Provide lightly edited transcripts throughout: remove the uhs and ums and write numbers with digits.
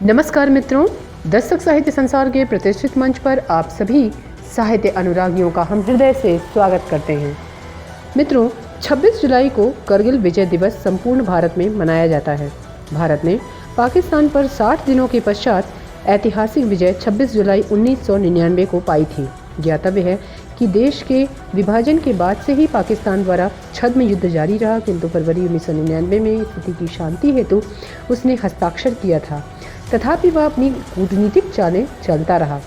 नमस्कार मित्रों, दस्तक साहित्य संसार के प्रतिष्ठित मंच पर आप सभी साहित्य अनुरागियों का हम हृदय से स्वागत करते हैं। मित्रों, 26 जुलाई को करगिल विजय दिवस संपूर्ण भारत में मनाया जाता है। भारत ने पाकिस्तान पर 60 दिनों के पश्चात ऐतिहासिक विजय 26 जुलाई 1999 को पाई थी। ज्ञातव्य है कि देश के विभाजन के बाद से ही पाकिस्तान द्वारा छद्म युद्ध जारी रहा, किंतु फरवरी 1999 में स्थिति की शांति हेतु उसने हस्ताक्षर किया था। तथापि वह अपनी कूटनीतिक चालें चलता रहा।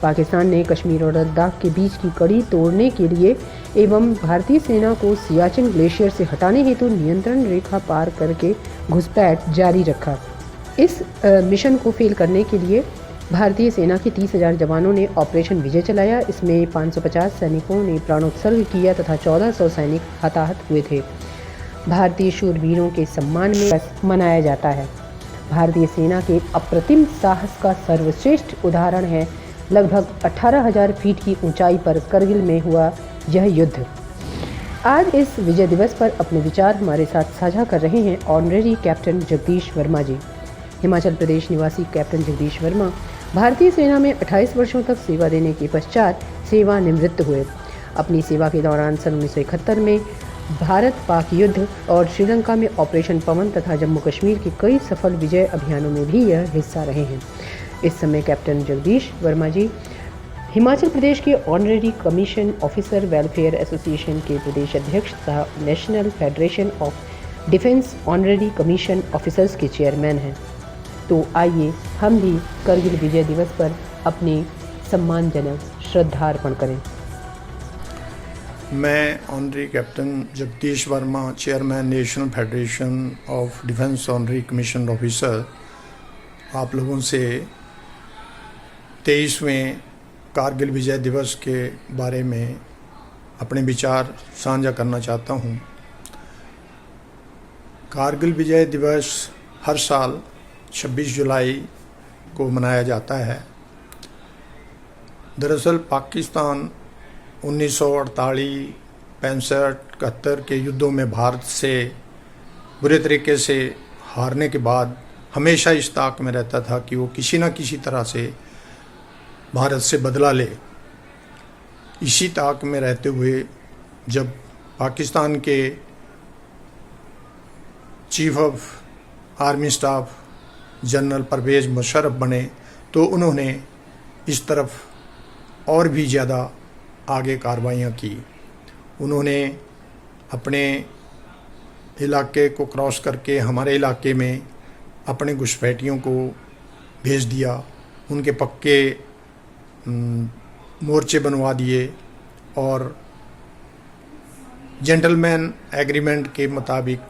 पाकिस्तान ने कश्मीर और लद्दाख के बीच की कड़ी तोड़ने के लिए एवं भारतीय सेना को सियाचिन ग्लेशियर से हटाने हेतु नियंत्रण रेखा पार करके घुसपैठ जारी रखा। इस मिशन को फेल करने के लिए भारतीय सेना के 30,000 जवानों ने ऑपरेशन विजय चलाया। इसमें 550 सैनिकों ने प्राणोत्सर्ग किया तथा 1400 सैनिक हताहत हुए थे। भारतीय शूरवीरों के सम्मान में मनाया जाता है। भारतीय सेना के अप्रतिम साहस का सर्वश्रेष्ठ उदाहरण है लगभग 18,000 फीट की ऊंचाई पर करगिल में हुआ यह युद्ध। आज इस विजय दिवस पर अपने विचार हमारे साथ साझा कर रहे हैं ऑनरेरी कैप्टन जगदीश वर्मा जी। हिमाचल प्रदेश निवासी कैप्टन जगदीश वर्मा भारतीय सेना में 28 वर्षों तक सेवा देने के पश्चात सेवानिवृत्त हुए। अपनी सेवा के दौरान सन 1971 में भारत पाक युद्ध और श्रीलंका में ऑपरेशन पवन तथा जम्मू कश्मीर के कई सफल विजय अभियानों में भी यह हिस्सा रहे हैं। इस समय कैप्टन जगदीश वर्मा जी हिमाचल प्रदेश के honorary commission officer welfare association के प्रदेश अध्यक्ष तथा national federation of defence honorary commission officers के चेयरमैन हैं। तो आइए हम भी करगिल विजय दिवस पर अपने सम्मानजनक श्रद्धार्पण करें। मैं honorary captain Jagdish Verma, chairman national federation of defence honorary commission officer, आप लोगों से 23वें कारगिल विजय दिवस के बारे में अपने विचार साझा करना चाहता हूं। कारगिल विजय दिवस हर साल 26 जुलाई को मनाया जाता है। दरअसल पाकिस्तान 1948, 65, 71 के युद्धों में भारत से बुरे तरीके से हारने के बाद हमेशा इस ताक में रहता था कि वो किसी न किसी तरह से भारत से बदला ले। इसी ताक में रहते हुए जब पाकिस्तान के chief of army staff general Pervez Musharraf बने तो उन्होंने इस तरफ और भी ज़्यादा आगे कार्रवाइयाँ की। उन्होंने अपने इलाके को क्रॉस करके हमारे इलाके में अपने घुसपैठियों को भेज दिया। उनके पक्के मोर्चे बनवा दिए और जेंटलमैन एग्रीमेंट के मुताबिक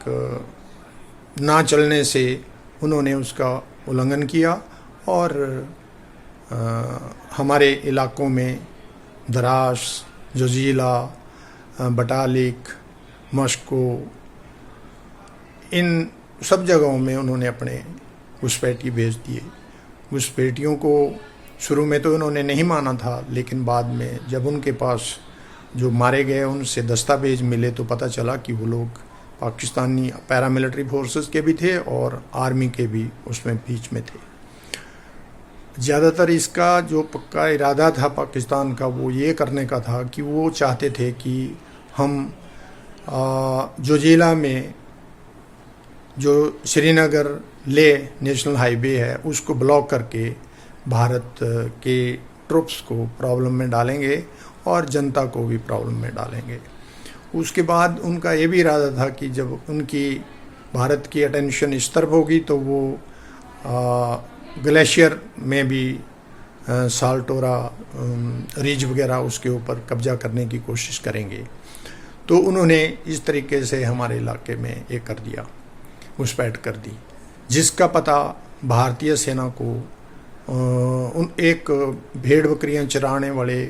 ना चलने से उन्होंने उसका उल्लंघन किया और हमारे इलाकों में दरास, जोजिला, बटालिक, मस्को, इन सब जगहों में उन्होंने अपने घुसपैठी भेज दिए। घुसपैठियों को शुरू में तो उन्होंने नहीं माना था, लेकिन बाद में जब उनके पास जो मारे गए उनसे दस्तावेज मिले तो पता चला कि वो लोग पाकिस्तानी पैरामिलिट्री फोर्सेस के भी थे और आर्मी के भी उसमें बीच में थे। ज़्यादातर इसका जो पक्का इरादा था पाकिस्तान का वो ये करने का था कि वो चाहते थे कि हम जोजिला में जो श्रीनगर ले नेशनल हाईवे है उसको ब्लॉक करके भारत के ट्रुप्स को प्रॉब्लम में डालेंगे और जनता को भी प्रॉब्लम में डालेंगे। उसके बाद उनका ये भी इरादा था कि जब उनकी भारत की अटेंशन इस तरफ होगी तो वो ग्लेशियर में भी साल्टोरा रिज वगैरह उसके ऊपर कब्जा करने की कोशिश करेंगे। तो उन्होंने इस तरीके से हमारे इलाके में ये कर दिया, घुसपैठ कर दी, जिसका पता भारतीय सेना को उन एक भेड़ बकरियां चराने वाले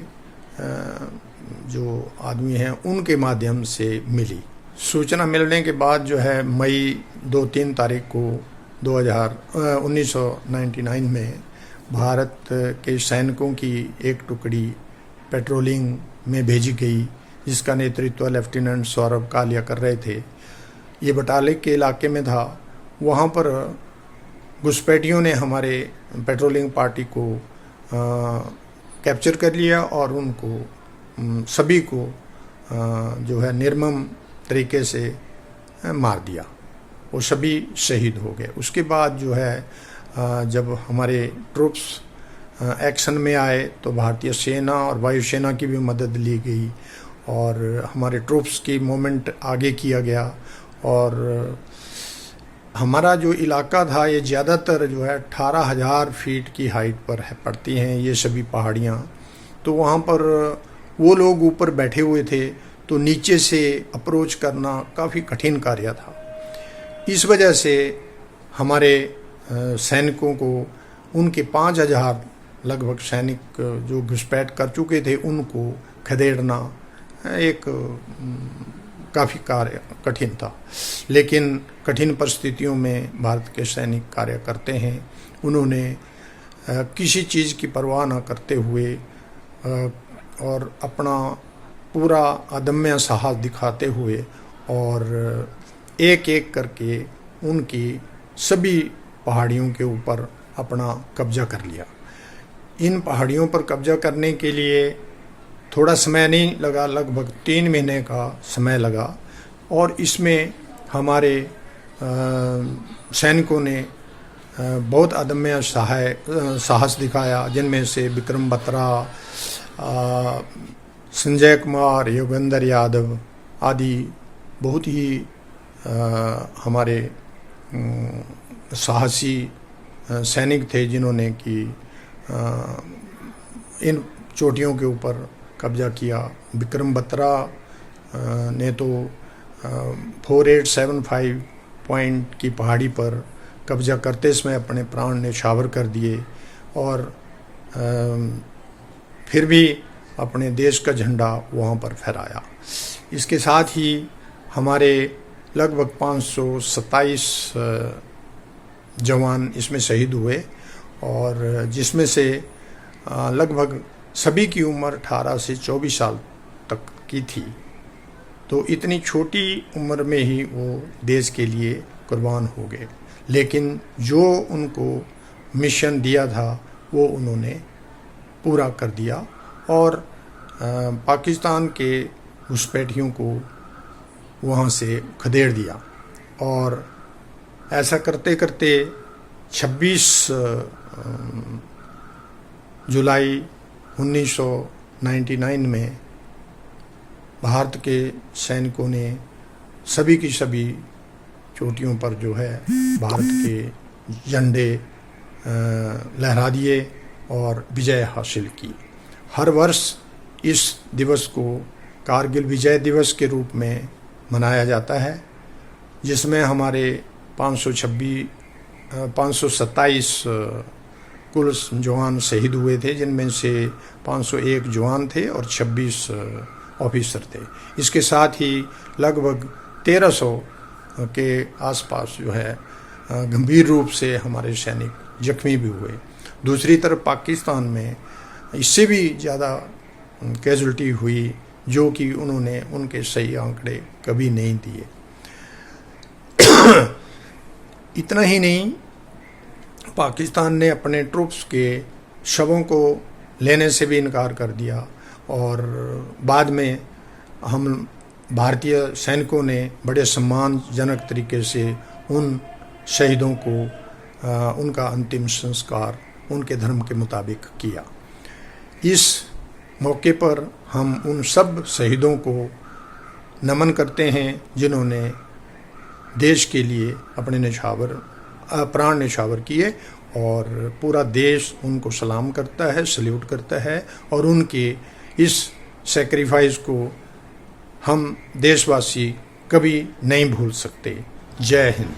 जो आदमी हैं उनके माध्यम से मिली। सूचना मिलने के बाद जो है मई 2-3 तारीख को 1999 में भारत के सैनिकों की एक टुकड़ी पेट्रोलिंग में भेजी गई, जिसका नेतृत्व लेफ्टिनेंट सौरभ कालिया कर रहे थे। ये बटालिक के इलाके में था। वहाँ पर घुसपैठियों ने हमारे पेट्रोलिंग पार्टी को कैप्चर कर लिया और उनको सभी को जो है निर्मम तरीके से मार दिया। वो सभी शहीद हो गए। उसके बाद जो है जब हमारे ट्रूप्स एक्शन में आए तो भारतीय सेना और वायुसेना की भी मदद ली गई और हमारे ट्रूप्स की मूवमेंट आगे किया गया। और हमारा जो इलाका था ये ज़्यादातर जो है 18,000 फीट की हाइट पर पड़ती हैं ये सभी पहाड़ियाँ। तो वहाँ पर वो लोग ऊपर बैठे हुए थे तो नीचे से अप्रोच करना काफ़ी कठिन कार्य था। इस वजह से हमारे सैनिकों को उनके 5,000 लगभग सैनिक जो घुसपैठ कर चुके थे उनको खदेड़ना एक काफ़ी कार्य कठिन था। लेकिन कठिन परिस्थितियों में भारत के सैनिक कार्य करते हैं। उन्होंने किसी चीज़ की परवाह न करते हुए और अपना पूरा अदम्य साहस दिखाते हुए और एक एक करके उनकी सभी पहाड़ियों के ऊपर अपना कब्जा कर लिया। इन पहाड़ियों पर कब्जा करने के लिए थोड़ा समय नहीं लगा, लगभग 3 महीने का समय लगा। और इसमें हमारे सैनिकों ने बहुत अदम्य साहस दिखाया, जिनमें से विक्रम बत्रा, संजय कुमार, योगेंद्र यादव आदि बहुत ही हमारे साहसी सैनिक थे जिन्होंने कि इन चोटियों के ऊपर कब्जा किया। विक्रम बत्रा ने तो 4875 पॉइंट की पहाड़ी पर कब्जा करते समय अपने प्राण न्यौछावर कर दिए और फिर भी अपने देश का झंडा वहाँ पर फहराया। इसके साथ ही हमारे लगभग 527 जवान इसमें शहीद हुए और जिसमें से लगभग सभी की उम्र 18 से 24 साल तक की थी। तो इतनी छोटी उम्र में ही वो देश के लिए कुर्बान हो गए, लेकिन जो उनको मिशन दिया था वो उन्होंने पूरा कर दिया और पाकिस्तान के घुसपैठियों को वहाँ से खदेड़ दिया। और ऐसा करते करते 26 जुलाई 1999 में भारत के सैनिकों ने सभी की सभी चोटियों पर जो है भारत के झंडे लहरा दिए और विजय हासिल की। हर वर्ष इस दिवस को कारगिल विजय दिवस के रूप में मनाया जाता है, जिसमें हमारे 527 कुल जवान शहीद हुए थे, जिनमें से 501 जवान थे और 26 ऑफिसर थे। इसके साथ ही लगभग 1300 के आसपास जो है गंभीर रूप से हमारे सैनिक जख्मी भी हुए। दूसरी तरफ पाकिस्तान में इससे भी ज़्यादा कैजुअल्टी हुई, जो कि उन्होंने उनके सही आंकड़े कभी नहीं दिए। इतना ही नहीं, पाकिस्तान ने अपने ट्रूप्स के शवों को लेने से भी इनकार कर दिया और बाद में हम भारतीय सैनिकों ने बड़े सम्मानजनक तरीके से उन शहीदों को उनका अंतिम संस्कार उनके धर्म के मुताबिक किया। इस मौके पर हम उन सब शहीदों को नमन करते हैं जिन्होंने देश के लिए अपने प्राण न्यौछावर किए और पूरा देश उनको सलाम करता है, सल्यूट करता है और उनके इस सेक्रीफाइस को हम देशवासी कभी नहीं भूल सकते। जय हिंद।